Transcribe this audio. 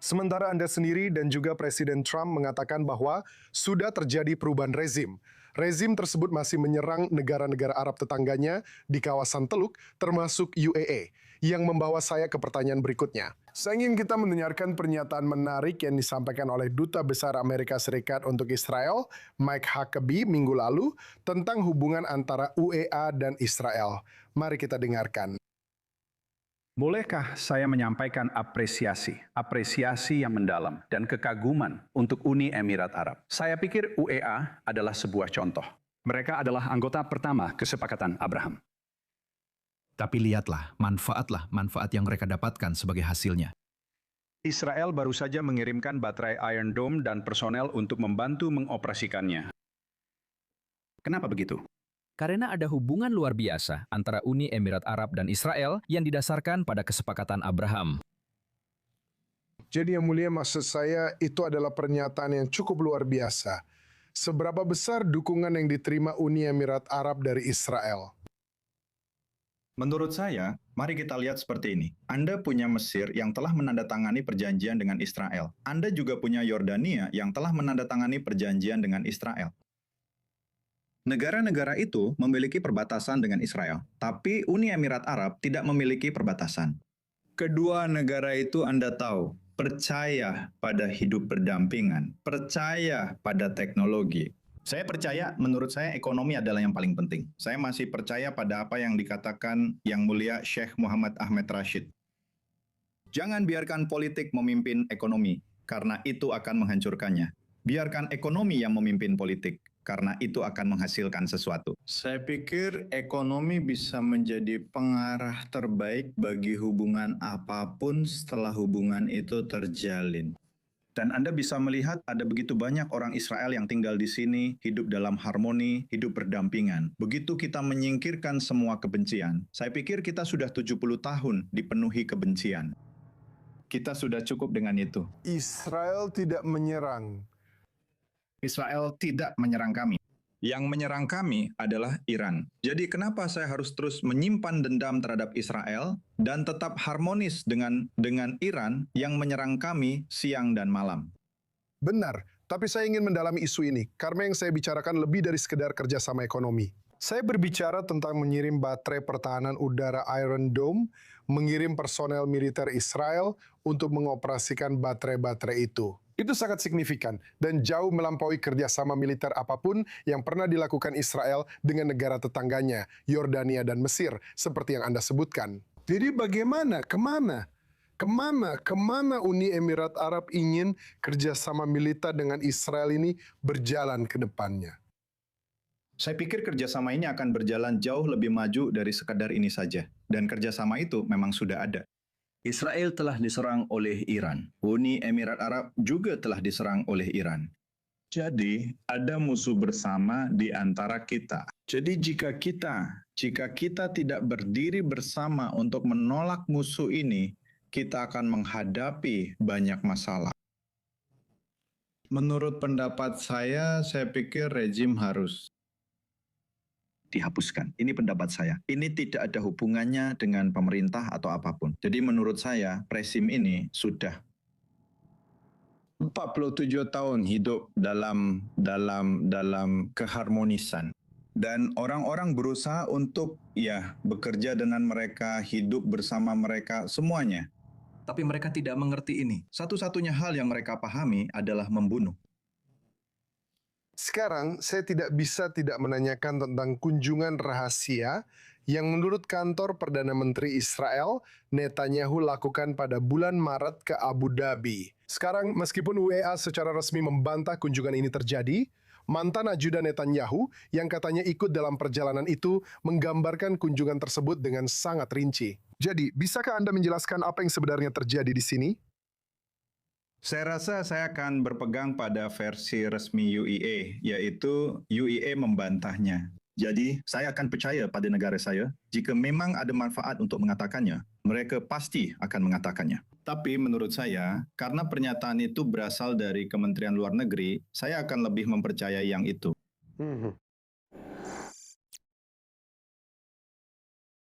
Sementara Anda sendiri dan juga Presiden Trump mengatakan bahwa sudah terjadi perubahan rezim. Rezim tersebut masih menyerang negara-negara Arab tetangganya di kawasan Teluk, termasuk UAE, yang membawa saya ke pertanyaan berikutnya. Saya ingin kita mendengarkan pernyataan menarik yang disampaikan oleh Duta Besar Amerika Serikat untuk Israel, Mike Huckabee, minggu lalu, tentang hubungan antara UEA dan Israel. Mari kita dengarkan. Bolehkah saya menyampaikan apresiasi yang mendalam dan kekaguman untuk Uni Emirat Arab? Saya pikir UEA adalah sebuah contoh. Mereka adalah anggota pertama kesepakatan Abraham. Tapi lihatlah manfaat yang mereka dapatkan sebagai hasilnya. Israel baru saja mengirimkan baterai Iron Dome dan personel untuk membantu mengoperasikannya. Kenapa begitu? Karena ada hubungan luar biasa antara Uni Emirat Arab dan Israel yang didasarkan pada kesepakatan Abraham. Jadi yang mulia, maksud saya itu adalah pernyataan yang cukup luar biasa. Seberapa besar dukungan yang diterima Uni Emirat Arab dari Israel? Menurut saya, mari kita lihat seperti ini. Anda punya Mesir yang telah menandatangani perjanjian dengan Israel. Anda juga punya Yordania yang telah menandatangani perjanjian dengan Israel. Negara-negara itu memiliki perbatasan dengan Israel, tapi Uni Emirat Arab tidak memiliki perbatasan. Kedua negara itu Anda tahu, percaya pada hidup berdampingan, percaya pada teknologi. Saya percaya, menurut saya ekonomi adalah yang paling penting. Saya masih percaya pada apa yang dikatakan Yang Mulia Sheikh Muhammad Ahmed Rashid. Jangan biarkan politik memimpin ekonomi, karena itu akan menghancurkannya. Biarkan ekonomi yang memimpin politik, karena itu akan menghasilkan sesuatu. Saya pikir ekonomi bisa menjadi pengarah terbaik bagi hubungan apapun setelah hubungan itu terjalin. Dan Anda bisa melihat ada begitu banyak orang Israel yang tinggal di sini, hidup dalam harmoni, hidup berdampingan. Begitu kita menyingkirkan semua kebencian, saya pikir kita sudah 70 tahun dipenuhi kebencian. Kita sudah cukup dengan itu. Israel tidak menyerang. Israel tidak menyerang kami. Yang menyerang kami adalah Iran. Jadi kenapa saya harus terus menyimpan dendam terhadap Israel dan tetap harmonis dengan Iran yang menyerang kami siang dan malam? Benar, tapi saya ingin mendalami isu ini, karena yang saya bicarakan lebih dari sekedar kerjasama ekonomi. Saya berbicara tentang mengirim baterai pertahanan udara Iron Dome, mengirim personel militer Israel untuk mengoperasikan baterai-baterai itu. Itu sangat signifikan dan jauh melampaui kerjasama militer apapun yang pernah dilakukan Israel dengan negara tetangganya, Yordania dan Mesir, seperti yang Anda sebutkan. Jadi bagaimana? Kemana Uni Emirat Arab ingin kerjasama militer dengan Israel ini berjalan ke depannya? Saya pikir kerjasama ini akan berjalan jauh lebih maju dari sekadar ini saja. Dan kerjasama itu memang sudah ada. Israel telah diserang oleh Iran. Uni Emirat Arab juga telah diserang oleh Iran. Jadi, ada musuh bersama di antara kita. Jadi, jika kita tidak berdiri bersama untuk menolak musuh ini, kita akan menghadapi banyak masalah. Menurut pendapat saya pikir rezim harus dihapuskan. Ini pendapat saya. Ini tidak ada hubungannya dengan pemerintah atau apapun. Jadi menurut saya, rezim ini sudah 47 tahun hidup dalam keharmonisan. Dan orang-orang berusaha untuk bekerja dengan mereka, hidup bersama mereka, semuanya. Tapi mereka tidak mengerti ini. Satu-satunya hal yang mereka pahami adalah membunuh. Sekarang, saya tidak bisa tidak menanyakan tentang kunjungan rahasia yang menurut kantor Perdana Menteri Israel, Netanyahu lakukan pada bulan Maret ke Abu Dhabi. Sekarang, meskipun UEA secara resmi membantah kunjungan ini terjadi, mantan ajudan Netanyahu yang katanya ikut dalam perjalanan itu menggambarkan kunjungan tersebut dengan sangat rinci. Jadi, bisakah Anda menjelaskan apa yang sebenarnya terjadi di sini? Saya rasa saya akan berpegang pada versi resmi UEA, yaitu UEA membantahnya. Jadi, saya akan percaya pada negara saya, jika memang ada manfaat untuk mengatakannya, mereka pasti akan mengatakannya. Tapi menurut saya, karena pernyataan itu berasal dari Kementerian Luar Negeri, saya akan lebih mempercayai yang itu.